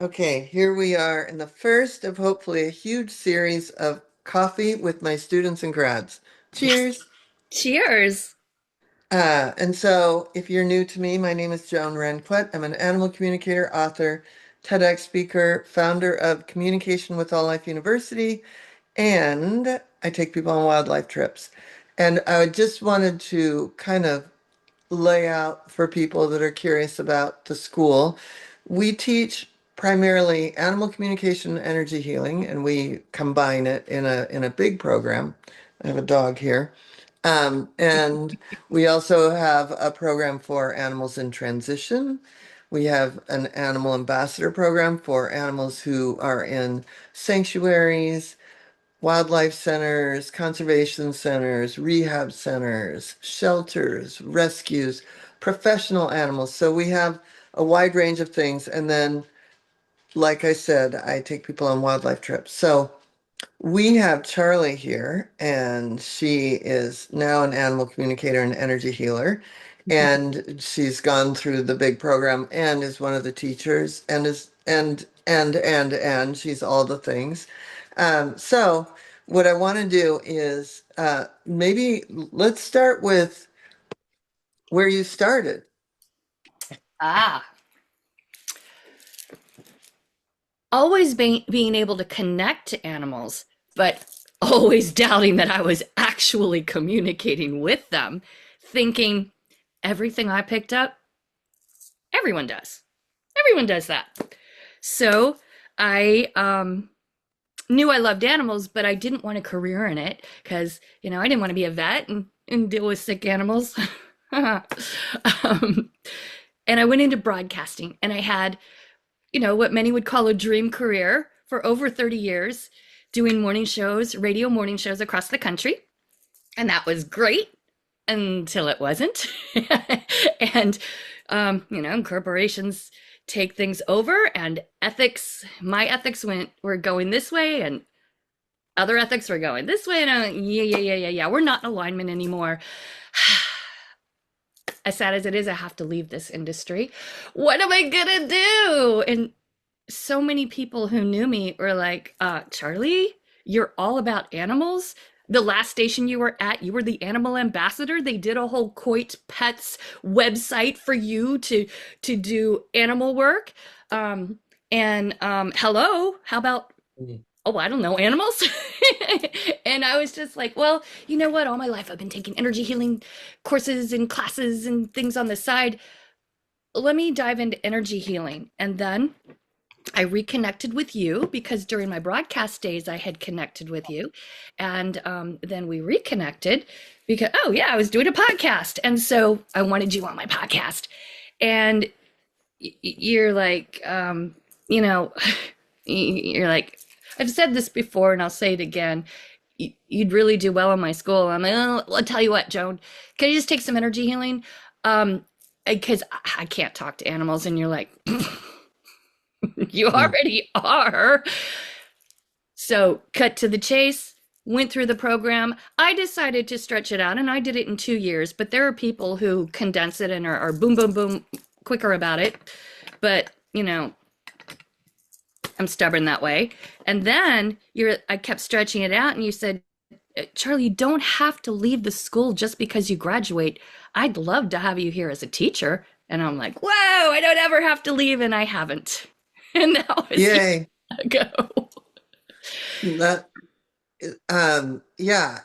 Okay, here we are in the first of hopefully a huge series of coffee with my students and grads. Yes. Cheers. Cheers. And so, if you're new to me, my name is Joan Ranquet. I'm an animal communicator, author, TEDx speaker, founder of Communication with All Life University, and I take people on wildlife trips. And I just wanted to kind of lay out for people that are curious about the school. We teach primarily animal communication and energy healing, and we combine it in a big program. I have a dog here. And we also have a program for animals in transition. We have an animal ambassador program for animals who are in sanctuaries, wildlife centers, conservation centers, rehab centers, shelters, rescues, professional animals. So we have a wide range of things. And then, like I said, I take people on wildlife trips. So we have Charlie here, and she is now an animal communicator and energy healer. And she's gone through the big program and is one of the teachers and is and she's all the things. So what I want to do is maybe let's start with where you started. Ah, always being able to connect to animals, but always doubting that I was actually communicating with them, thinking everything I picked up, everyone does. Everyone does that. So I knew I loved animals, but I didn't want a career in it because, I didn't want to be a vet and deal with sick animals. um, and I went into broadcasting and I had what many would call a dream career for over 30 years, doing morning shows, radio morning shows across the country. And that was great until it wasn't. And, corporations take things over and my ethics were going this way and other ethics were going this way. And yeah. We're not in alignment anymore. As sad as it is, I have to leave this industry. What am I gonna do? And so many people who knew me were like, Charlie, you're all about animals. The last station you were at, you were the animal ambassador. They did a whole Coit Pets website for you to do animal work. Hello, how about, oh, I don't know, animals? And I was just like, well, you know what? All my life I've been taking energy healing courses and classes and things on the side. Let me dive into energy healing. And then I reconnected with you because during my broadcast days I had connected with you, and then we reconnected because I was doing a podcast, and so I wanted you on my podcast, and you're like, you know, you're like, I've said this before, and I'll say it again. You'd really do well in my school. I'm like, oh, I'll tell you what, Joan, can you just take some energy healing? Because I can't talk to animals, and you're like. You Mm. already are. So, cut to the chase, went through the program. I decided to stretch it out and I did it in 2 years, but there are people who condense it and are boom, boom, boom quicker about it. But, I'm stubborn that way. And then I kept stretching it out and you said, Charlie, you don't have to leave the school just because you graduate. I'd love to have you here as a teacher. And I'm like, whoa, I don't ever have to leave. And I haven't. And that was years Yay. ago. That yeah,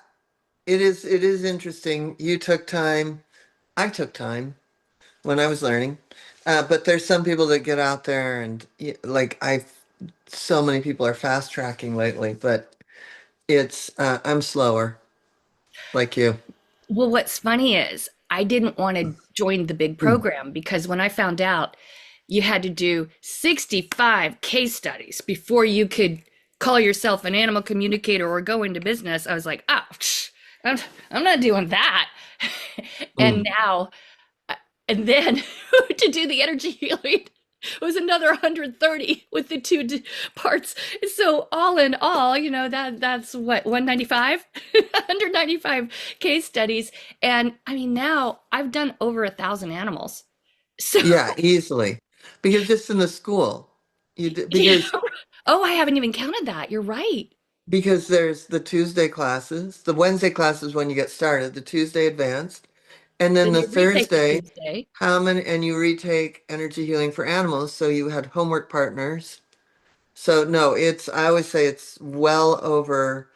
it is interesting. You took time. I took time when I was learning. But there's some people that get out there and like so many people are fast tracking lately, but I'm slower like you. Well, what's funny is I didn't want to join the big Mm. program because when I found out you had to do 65 case studies before you could call yourself an animal communicator or go into business, I was like, oh, I'm, I'm not doing that. And Mm. now, and then to do the energy healing was another 130 with the parts. So all in all, that's what 195, 195 case studies, and I mean now I've done over 1,000 animals. So Yeah, easily. Because just in the school. Yeah. because Oh, I haven't even counted that. You're right. there's the Tuesday classes, the Wednesday classes when you get started, the Tuesday advanced, and then Then the you retake the Thursday, Tuesday. how many, and you retake energy healing for animals. So you had homework partners. So no, I always say it's well over,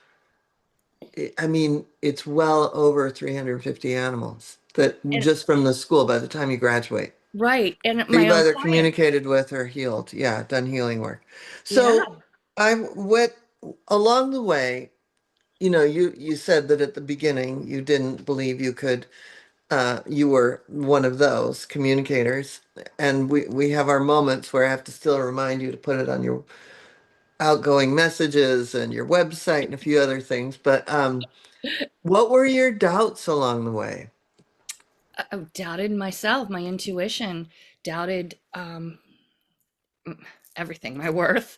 I mean, it's well over 350 animals that And just from the school by the time you graduate. right. And That my you've own either client. communicated with or healed. Yeah, done healing work. Yeah. So I what along the way, you said that at the beginning you didn't believe you were one of those communicators. And we have our moments where I have to still remind you to put it on your outgoing messages and your website and a few other things. But what were your doubts along the way? I doubted myself, my intuition, doubted everything, my worth,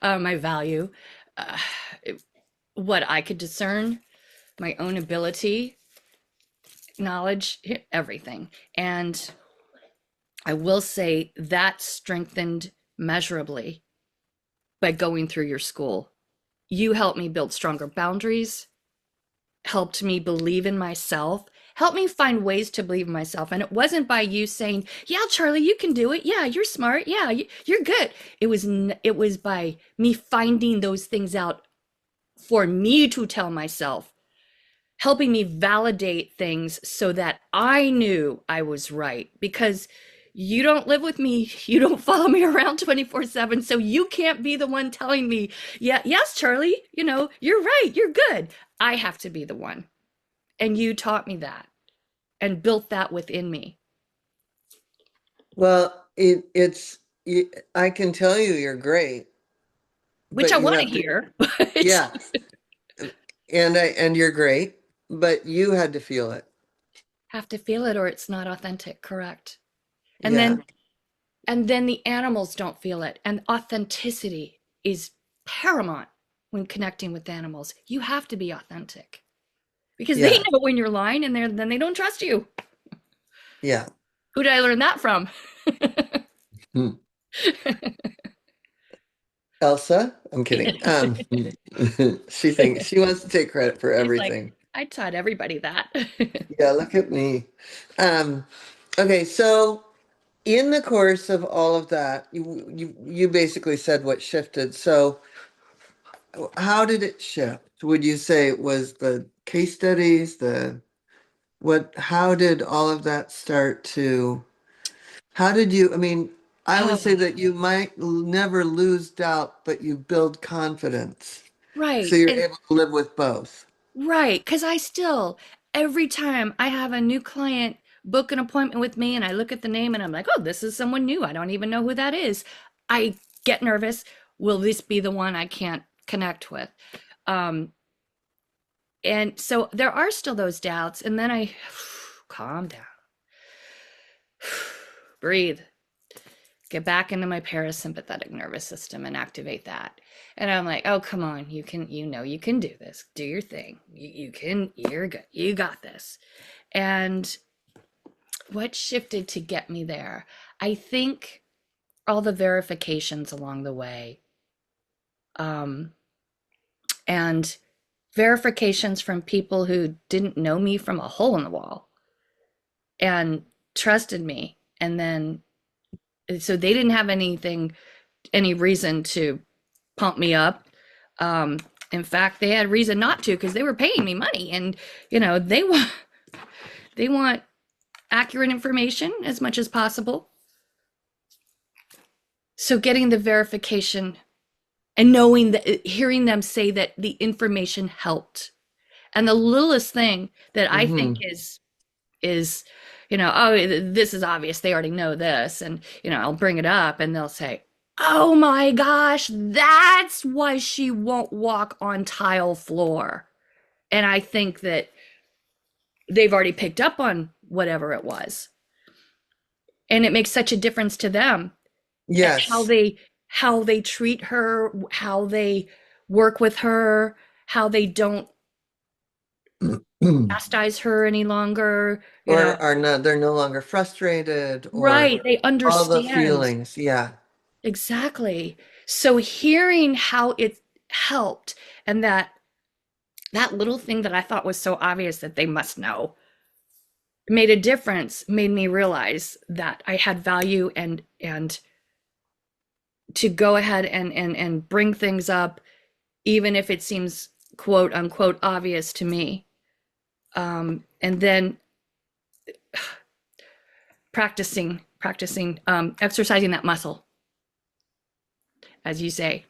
my value, uh, what I could discern, my own ability, knowledge, everything. And I will say that strengthened measurably by going through your school. You helped me build stronger boundaries, helped me believe in myself, helped me find ways to believe in myself. And it wasn't by you saying, "Yeah, Charlie, you can do it. Yeah, you're smart. Yeah, you're good." It was by me finding those things out for me to tell myself, helping me validate things so that I knew I was right, because you don't live with me, you don't follow me around 24/7, so you can't be the one telling me, "Yeah, yes, Charlie, you're right, you're good." I have to be the one. And you taught me that and built that within me, Well, I can tell you you're great, which but I you want to have to, hear, but yeah, and you're great, but you had to feel it. have to feel it or it's not authentic, correct? And Yeah, then the animals don't feel it. And authenticity is paramount when connecting with animals. You have to be authentic because they yeah, know when you're lying and then they don't trust you. yeah. Who did I learn that from? Hmm. Elsa? I'm kidding. She wants to take credit for She's like, everything. I taught everybody that. Yeah, look at me. Um, okay, so in the course of all of that, you basically said what shifted. So how did it shift? Would you say it was the case studies, how did all of that start to, how did you, I mean, I always say Oh, that you might never lose doubt, but you build confidence. So right. you're And able to live with both. right. Because every time I have a new client book an appointment with me and I look at the name and I'm like, oh, this is someone new. I don't even know who that is. I get nervous. Will this be the one I can't connect with? Um, and so there are still those doubts. And then I calm down, breathe, get back into my parasympathetic nervous system and activate that. And I'm like, oh, come on, you can do this. Do your thing. You're good. You got this. And what shifted to get me there? I think all the verifications along the way, um, and verifications from people who didn't know me from a hole in the wall and trusted me. And then, so they didn't have any reason to pump me up. Um, in fact, they had reason not to because they were paying me money, and they want accurate information as much as possible. So getting the verification and knowing that, hearing them say that the information helped, and the littlest thing that I think Hmm. is oh, this is obvious, they already know this, and I'll bring it up and they'll say, oh my gosh, that's why she won't walk on tile floor. And I think that they've already picked up on whatever it was, and it makes such a difference to them at how Yes. they treat her, how they work with her, how they don't chastise her any longer, Or are not, they're no longer frustrated or right, they all the understand. feelings. Yeah. Exactly. So hearing how it helped, and that little thing that I thought was so obvious that they must know made a difference, made me realize that I had value, and to go ahead and bring things up even if it seems quote unquote obvious to me. And then practicing exercising that muscle, as you say,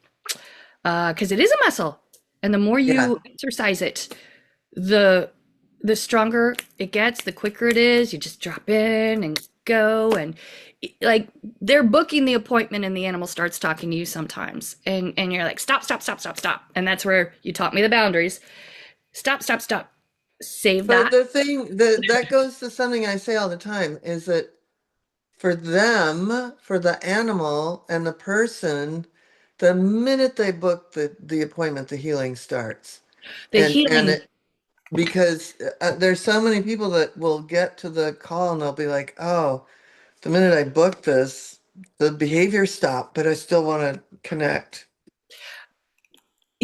because it is a muscle, and the more Yeah. you exercise it, the the stronger it gets, the quicker it is. You just drop in and go, and like they're booking the appointment, and the animal starts talking to you sometimes, and you're like, stop, stop, stop, stop, stop, and that's where you taught me the boundaries. Stop, stop, stop. Save But that. the thing that goes to something I say all the time is that for them, for the animal and the person, the minute they book the appointment, the healing starts. The And healing. it because there's so many people that will get to the call and they'll be like, "Oh, the minute I booked this, the behavior stopped, but I still want to connect."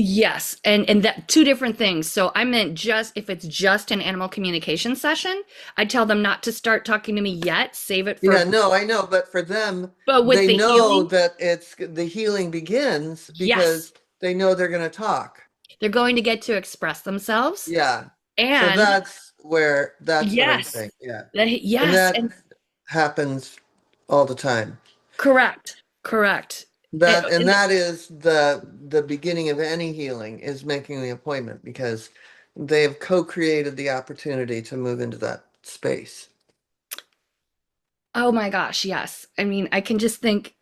Yes, and that two different things. So I meant just if it's just an animal communication session, I tell them not to start talking to me yet, save it for. Yeah, no, I know, but for them, But with they the know healing, that it's the healing begins yes, because they know they're going to talk. they're going to get to express themselves. Yeah. So And that's what I'm yes, saying. Yeah. And yes, that and happens all the time. correct, correct. And And that is the beginning of any healing is making the appointment because they've co-created the opportunity to move into that space. oh my gosh, yes. I mean, I can just think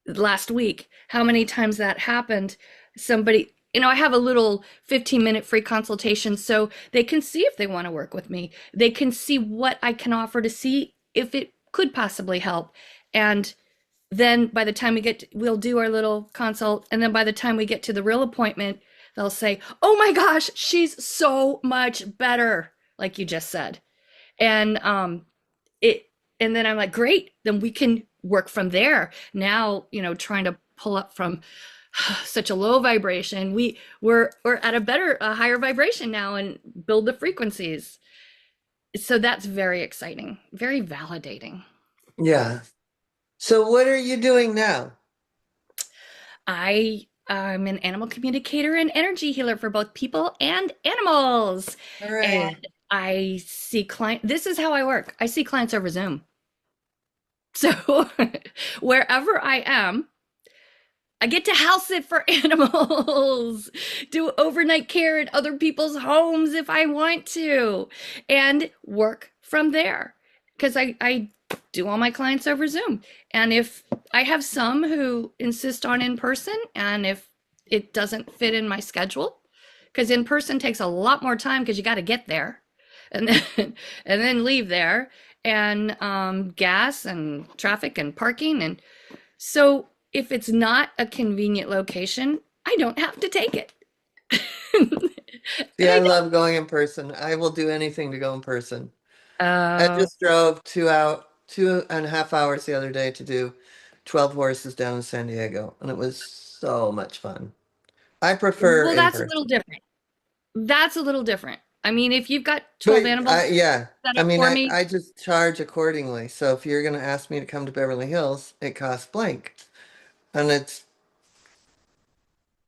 last week how many times that happened. Somebody, I have a little 15-minute free consultation so they can see if they want to work with me. They can see what I can offer to see if it could possibly help. And then by the time we'll do our little consult. And then by the time we get to the real appointment, they'll say, oh my gosh, she's so much better, like you just said. And it and then I'm like, great, then we can work from there. Now, trying to pull up from such a low vibration, we're at a higher vibration now, and build the frequencies. So that's very exciting, very validating. Yeah. So what are you doing now? I'm an animal communicator and energy healer for both people and animals. All right. And I see client this is how I work. I see clients over Zoom. So wherever I am, I get to house sit for animals, do overnight care in other people's homes if I want to, and work from there. Because I do all my clients over Zoom. And if I have some who insist on in person, and if it doesn't fit in my schedule, because in person takes a lot more time because you got to get there and then and then leave there, and gas and traffic and parking, and so if it's not a convenient location, I don't have to take it. And Yeah, I I love going in person. I will do anything to go in person. don't. I just drove 2.5 hours the other day to do 12 horses down in San Diego, and it was so much fun. I prefer Well, in that's a person. little different. That's a little different. I mean, if you've got But 12 animals yeah, set I up mean, for me, I just charge accordingly. So if you're going to ask me to come to Beverly Hills, it costs blank, and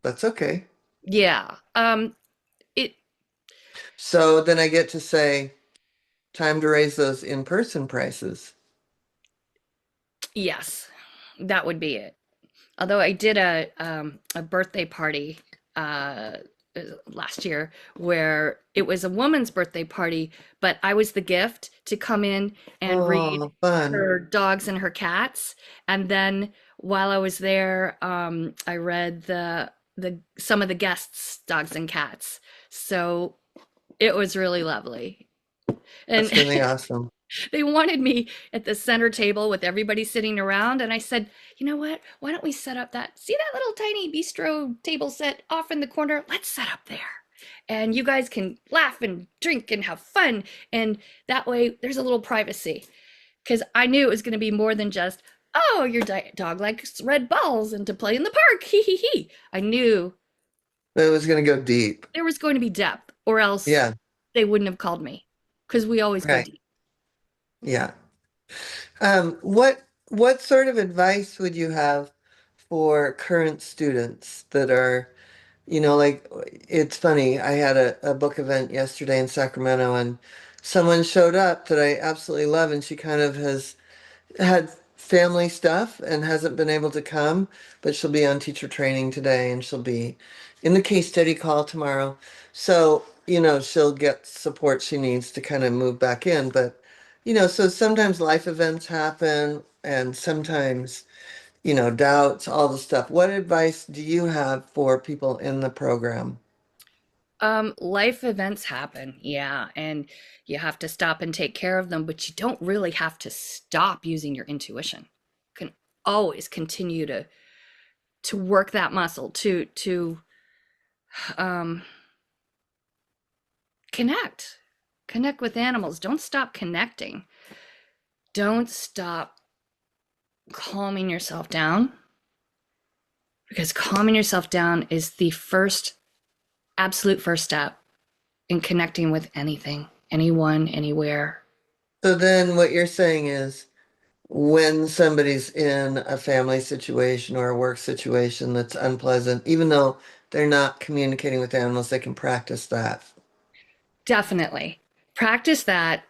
that's okay. yeah. It So then I get to say, time to raise those in-person prices. yes, that would be it. Although I did a birthday party uh last year where it was a woman's birthday party, but I was the gift to come in and read Oh, fun. her dogs and her cats. And then while I was there, I read the some of the guests' dogs and cats. So it was really lovely. And That's really awesome. they wanted me at the center table with everybody sitting around. And I said, you know what? Why don't we set up see that little tiny bistro table set off in the corner? Let's set up there. And you guys can laugh and drink and have fun. And that way there's a little privacy. Because I knew it was going to be more than just oh, your dog likes red balls and to play in the park. Hee hee hee. I knew It was going to go deep. there was going to be depth, or else Yeah, they wouldn't have called me because we always go right. deep. Yeah. What sort of advice would you have for current students that are, like it's funny. I had a book event yesterday in Sacramento and someone showed up that I absolutely love and she kind of has had family stuff and hasn't been able to come, but she'll be on teacher training today and she'll be in the case study call tomorrow. So, she'll get support she needs to kind of move back in. But, so sometimes life events happen and sometimes, doubts, all the stuff. What advice do you have for people in the program? Life events happen, yeah, and you have to stop and take care of them, but you don't really have to stop using your intuition. You can always continue to work that muscle, to um connect. Connect with animals. Don't stop connecting. Don't stop calming yourself down because calming yourself down is the absolute first step in connecting with anything, anyone, anywhere. So then what you're saying is when somebody's in a family situation or a work situation that's unpleasant, even though they're not communicating with animals, they can practice that. Definitely. Practice that.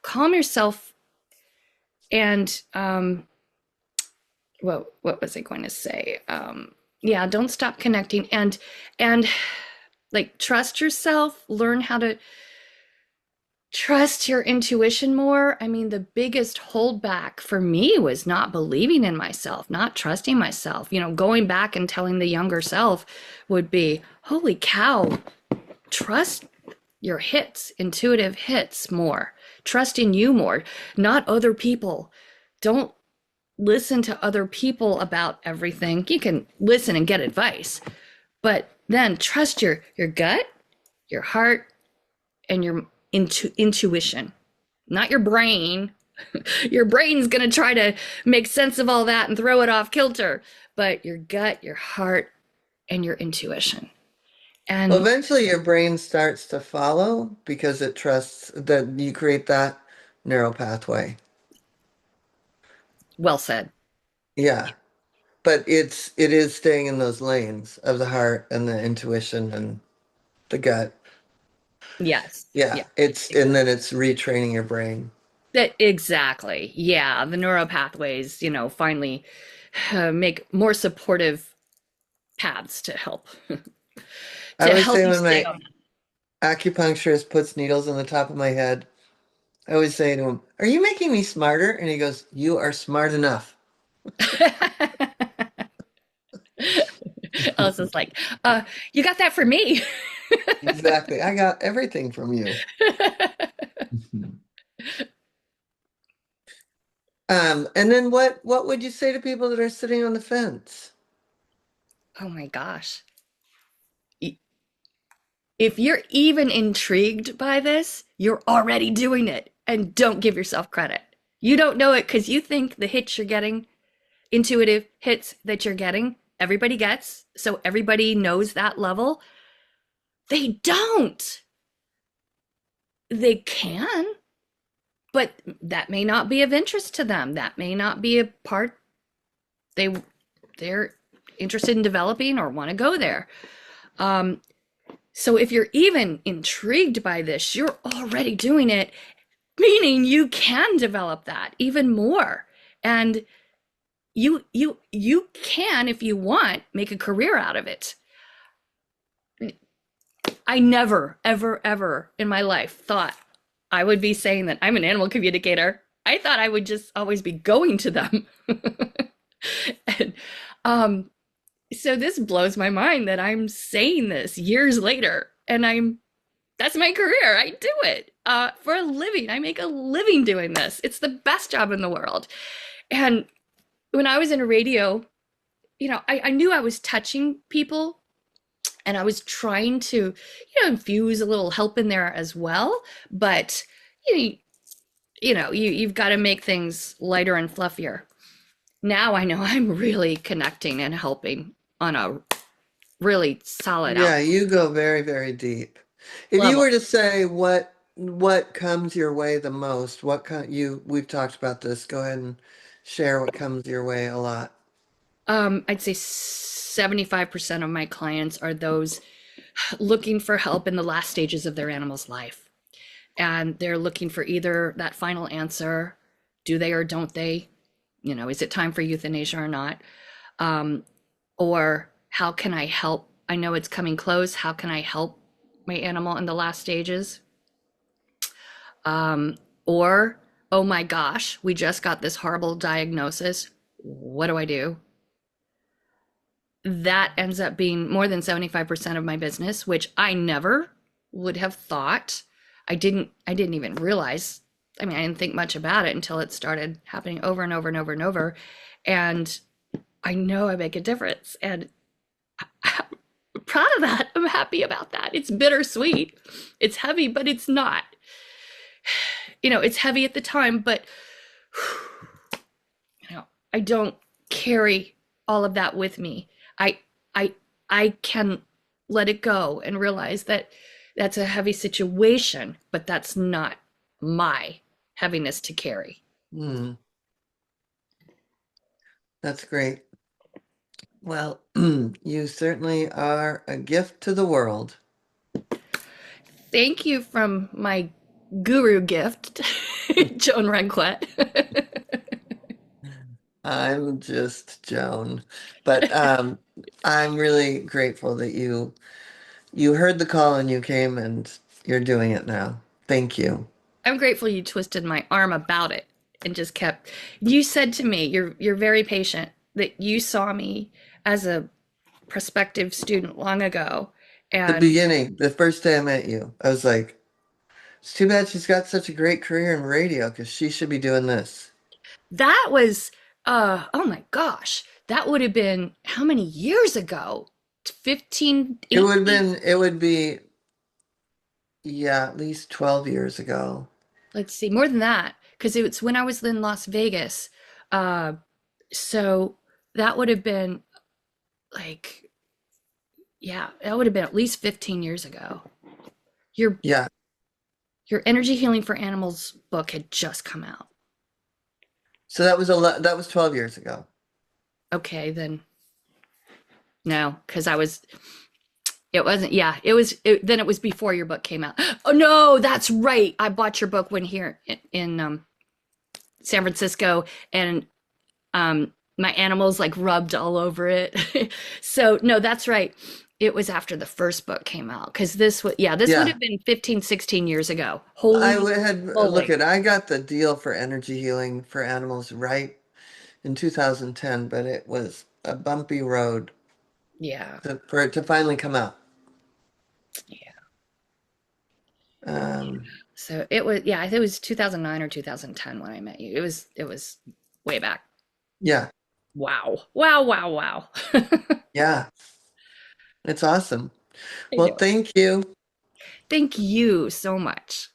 Calm yourself and what was I going to say? Yeah, don't stop connecting and like trust yourself, learn how to trust your intuition more. I mean, the biggest holdback for me was not believing in myself, not trusting myself. Going back and telling the younger self would be, holy cow, trust your hits, intuitive hits more. Trust in you more, not other people. Don't listen to other people about everything. You can listen and get advice, but then trust your gut, your heart, and your intuition, not your brain. Your brain's going to try to make sense of all that and throw it off kilter, but your gut, your heart, and your intuition. Well, And eventually your brain starts to follow because it trusts that you create that neural pathway. well said. Yeah. But it is staying in those lanes of the heart and the intuition and the gut. Yes. Yeah. Yeah. And then it's retraining your brain. That exactly. Yeah, the neural pathways, finally make more supportive paths to help I to always help say you when stay my on acupuncturist puts needles in the top of my head, I always say to him, "Are you making me smarter?" And he goes, "You are smart enough." that. I was just like, you got that for me. Exactly. I got everything from you. Mhm. And then what would you say to people that are sitting on the fence? Oh my gosh. If you're even intrigued by this, you're already doing it. And don't give yourself credit. You don't know it because you think the hits you're getting, intuitive hits that you're getting, everybody gets. So everybody knows that level. They don't. They can, but that may not be of interest to them. That may not be a part they they're interested in developing or want to go there. Um, so if you're even intrigued by this, you're already doing it, meaning you can develop that even more. And you can, if you want, make a career out of it. I never, ever, ever in my life thought I would be saying that I'm an animal communicator. I thought I would just always be going to them. and, um, so this blows my mind that I'm saying this years later, and that's my career. I do it for a living. I make a living doing this. It's the best job in the world. And when I was in radio, I knew I was touching people and I was trying to, infuse a little help in there as well. But you know, you've got to make things lighter and fluffier. Now I know I'm really connecting and helping on a really solid out Yeah, you go very, very deep. If you level. were to say what comes your way the most, what kind we've talked about this. Go ahead and share what comes your way a lot. I'd say 75% of my clients are those looking for help in the last stages of their animal's life. And they're looking for either that final answer, do they or don't they? Is it time for euthanasia or not? Um, or how can I help? I know it's coming close. How can I help my animal in the last stages? Um, or, oh my gosh, we just got this horrible diagnosis. What do I do? That ends up being more than 75% of my business, which I never would have thought. I didn't even realize. I mean, I didn't think much about it until it started happening over and over and over and over. And I know I make a difference. And I'm proud of that. I'm happy about that. It's bittersweet. It's heavy, but it's not. It's heavy at the time, but you know, I don't carry all of that with me. I I I can let it go and realize that that's a heavy situation, but that's not my heaviness to carry. Hmm, that's great. Well, you certainly are a gift to the world. Thank you from my guru gift, Joan Ranquet. I'm just Joan, but I'm really grateful that you heard the call and you came and you're doing it now. Thank you. I'm grateful you twisted my arm about it and just kept. You said to me, you're very patient, that you saw me as a prospective student long ago, The and beginning, the first day I met you, I was like, it's too bad she's got such a great career in radio because she should be doing this. that was oh my gosh, that would have been how many years ago? 15, It would be, yeah, at least 12 years ago. let's see, more than that, because it's when I was in Las Vegas. Uh, so that would have been like, yeah, that would have been at least 15 years ago. Your Yeah. your Energy Healing for Animals book had just come out. So that was 12 years ago. Okay, then no, because it wasn't, yeah, then it was before your book came out. Oh no, that's right. I bought your book when here in San Francisco, and my animals like rubbed all over it. So no, that's right. It was after the first book came out, because this would Yeah. have been 15, 16 years ago. I Holy had look moly. at I got the deal for energy healing for animals right in 2010, but it was a bumpy road Yeah. for it to finally come out. Yeah. Um, So it was 2009 or 2010 when I met you. It was way back. yeah, Wow. Wow, wow, wow. yeah, it's awesome. I Well, know. thank you. Thank you so much.